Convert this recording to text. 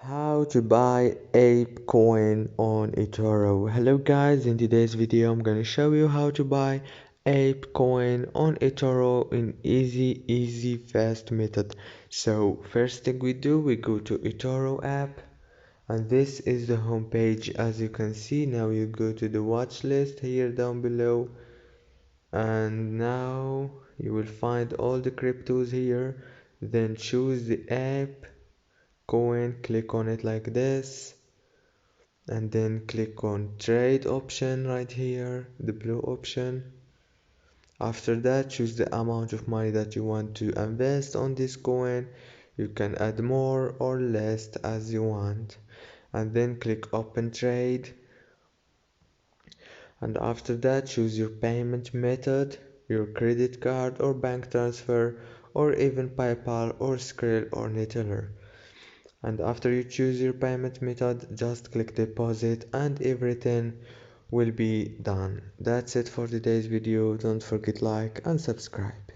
How to buy APE coin on Etoro. Hello guys, in today's video I'm gonna show you how to buy APE coin on Etoro in easy fast method. So first thing we do, we go to Etoro app, and this is the home page. As you can see, now you go to the watch list here down below, and now you will find all the cryptos here. Then choose the APE coin, click on it like this, and then click on trade option right here, the blue option. After that, choose the amount of money that you want to invest on this coin. You can add more or less as you want, and then click open trade. And after that, choose your payment method, your credit card or bank transfer, or even PayPal or Skrill or Neteller. And after you choose your payment method, just click deposit and everything will be done. That's it for today's video. Don't forget like and subscribe.